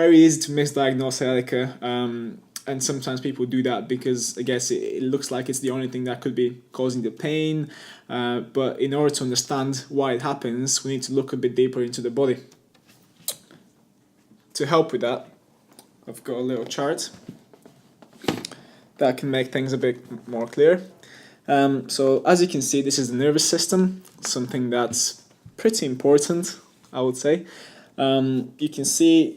very easy to misdiagnose sciatica, and sometimes people do that because I guess it looks like it's the only thing that could be causing the pain. But in order to understand why it happens, we need to look a bit deeper into the body. To help with that, I've got a little chart that can make things a bit more clear. So as you can see, this is the nervous system, something that's pretty important, I would say. You can see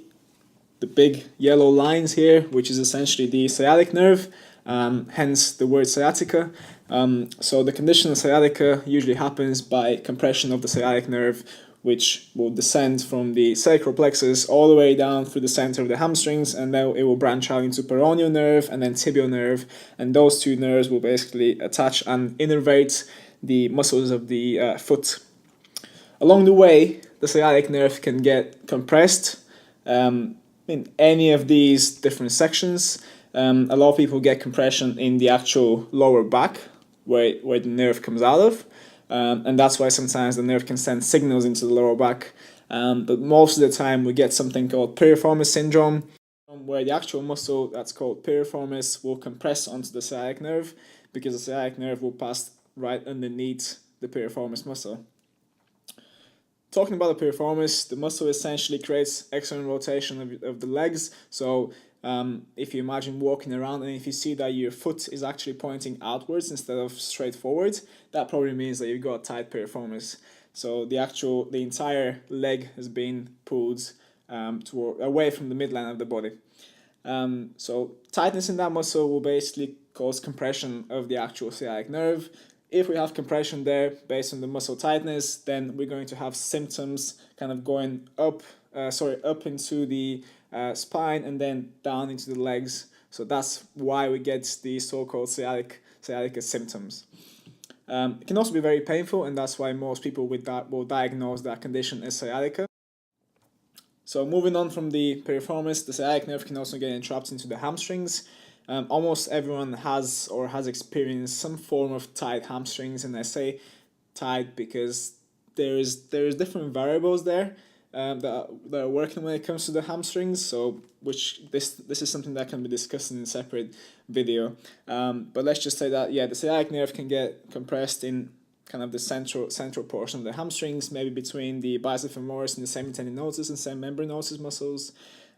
the big yellow lines here, which is essentially the sciatic nerve, hence the word sciatica. So the condition of sciatica usually happens by compression of the sciatic nerve, which will descend from the sacral plexus all the way down through the center of the hamstrings, and then it will branch out into peroneal nerve and then tibial nerve, and those two nerves will basically attach and innervate the muscles of the foot. Along the way, the sciatic nerve can get compressed in any of these different sections. A lot of people get compression in the actual lower back, where the nerve comes out of. And that's why sometimes the nerve can send signals into the lower back. But most of the time we get something called piriformis syndrome, where the actual muscle that's called piriformis will compress onto the sciatic nerve, because the sciatic nerve will pass right underneath the piriformis muscle. Talking about the piriformis, the muscle essentially creates external rotation of the legs. So if you imagine walking around and if you see that your foot is actually pointing outwards instead of straight forward, that probably means that you've got a tight piriformis. So the entire leg has been pulled away from the midline of the body. So tightness in that muscle will basically cause compression of the actual sciatic nerve. If we have compression there based on the muscle tightness, then we're going to have symptoms kind of going up into the spine and then down into the legs. So that's why we get the so-called sciatica symptoms. It can also be very painful, and that's why most people with that will diagnose that condition as sciatica. So moving on from the piriformis, the sciatic nerve can also get entrapped into the hamstrings. Almost everyone has experienced some form of tight hamstrings, and I say tight because there is different variables there that are working when it comes to the hamstrings. So this is something that can be discussed in a separate video. But let's just say that the sciatic nerve can get compressed in kind of the central portion of the hamstrings, maybe between the biceps femoris and the semitendinosus and semimembranosus muscles.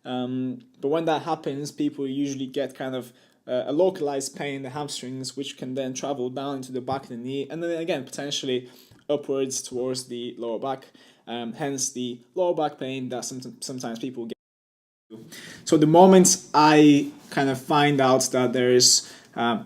But when that happens, people usually get kind of a localized pain in the hamstrings, which can then travel down into the back of the knee, and then again potentially upwards towards the lower back. Hence the lower back pain that sometimes people get. So the moment I kind of find out that there is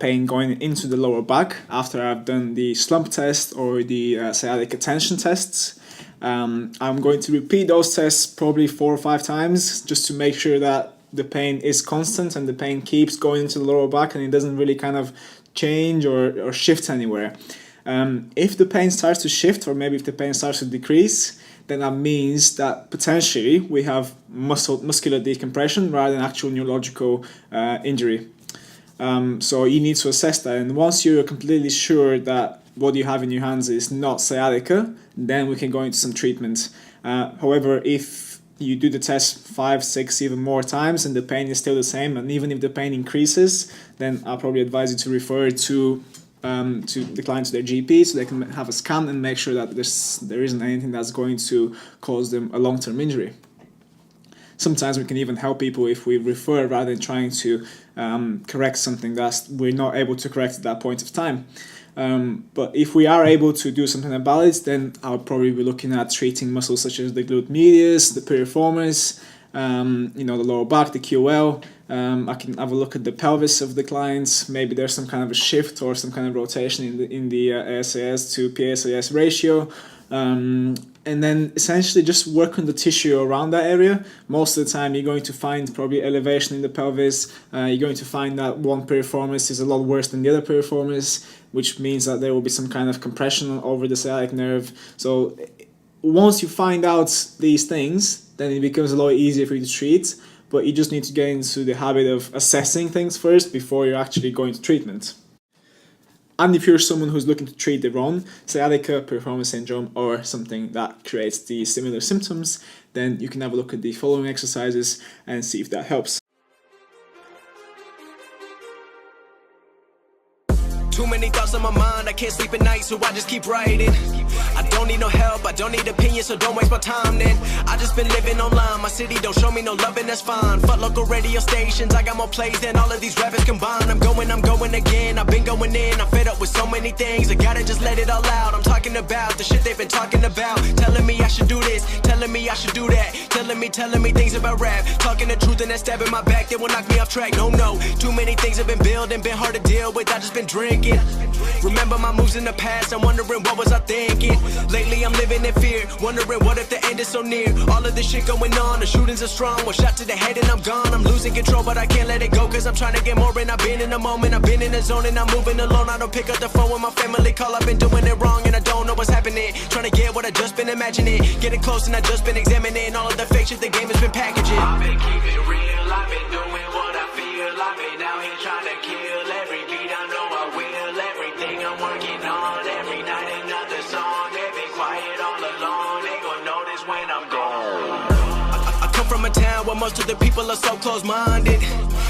pain going into the lower back after I've done the slump test or the sciatica tension tests, I'm going to repeat those tests probably 4 or 5 times just to make sure that the pain is constant and the pain keeps going into the lower back and it doesn't really kind of change or shift anywhere. If the pain starts to shift, or maybe if the pain starts to decrease, then that means that potentially we have muscular decompression rather than actual neurological injury. So you need to assess that, and once you're completely sure that what you have in your hands is not sciatica, then we can go into some treatment. However, if you do the test 5, 6, even more times and the pain is still the same, and even if the pain increases, then I'll probably advise you to refer to the client to their GP so they can have a scan and make sure that there isn't anything that's going to cause them a long-term injury. Sometimes we can even help people if we refer rather than trying to correct something that we're not able to correct at that point of time. But if we are able to do something about it, then I'll probably be looking at treating muscles such as the glute medius, the piriformis, the lower back, the QL. I can have a look at the pelvis of the clients. Maybe there's some kind of a shift or some kind of rotation in the SAS to PSAS ratio. And then essentially just work on the tissue around that area. Most of the time you're going to find probably elevation in the pelvis. You're going to find that one piriformis is a lot worse than the other piriformis, which means that there will be some kind of compression over the sciatic nerve. So once you find out these things, then it becomes a lot easier for you to treat, but you just need to get into the habit of assessing things first before you're actually going to treatment. And if you're someone who's looking to treat their own sciatica, performance syndrome, or something that creates the similar symptoms, then you can have a look at the following exercises and see if that helps. Too many thoughts on my mind, I can't sleep at night, so I just keep writing. I don't need no help, I don't need opinions, so don't waste my time then. I just been living online, my city don't show me no love and that's fine. Fuck local radio stations, I got more plays than all of these rappers combined. I'm going again, I've been going in, I'm fed up with so many things. I gotta just let it all out, I'm talking about the shit they've been talking about. Telling me I should do this, telling me I should do that. Telling me things about rap. Talking the truth and that stab in my back, that will knock me off track. No, too many things have been building, been hard to deal with, I just been drinking. Remember my moves in the past, I'm wondering what was I thinking. Lately I'm living in fear, wondering what if the end is so near. All of this shit going on, the shootings are strong. One shot to the head and I'm gone. I'm losing control but I can't let it go, cause I'm trying to get more. And I've been in the moment, I've been in the zone, and I'm moving alone. I don't pick up the phone when my family call, I've been doing it wrong and I don't know what's happening. Trying to get what I just been imagining, getting close and I just been examining all of the fake shit the game has been packaging. I've been keeping real, I've been doing what I feel. I've been out here trying to kill every beat, I know I will. Everything I'm working on, every night another song. They been quiet all along, they gon' notice when I'm gone. I come from a town where most of the people are so close-minded.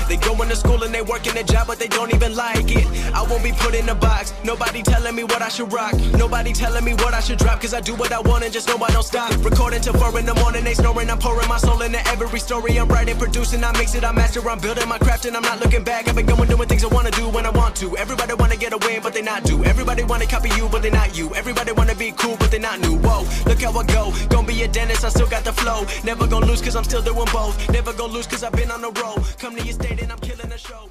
They go into school and they work in a job, but they don't even like it. I won't be put in a box, nobody telling me what I should rock. Nobody telling me what I should drop, cause I do what I want and just know I don't stop. Recording till 4 in the morning, they snoring. I'm pouring my soul into every story. I'm writing, producing, I mix it, I master. I'm building my craft and I'm not looking back. I've been going doing things I wanna do when I want to. Everybody wanna get a win, but they not do. Everybody wanna copy you, but they not you. Everybody wanna be cool, but they not new. Whoa, look how I go, gonna be a dentist, I still got the flow. Never gonna lose cause I'm still doing both. Never gonna lose cause I've been on the road. Come to your state and I'm killing the show.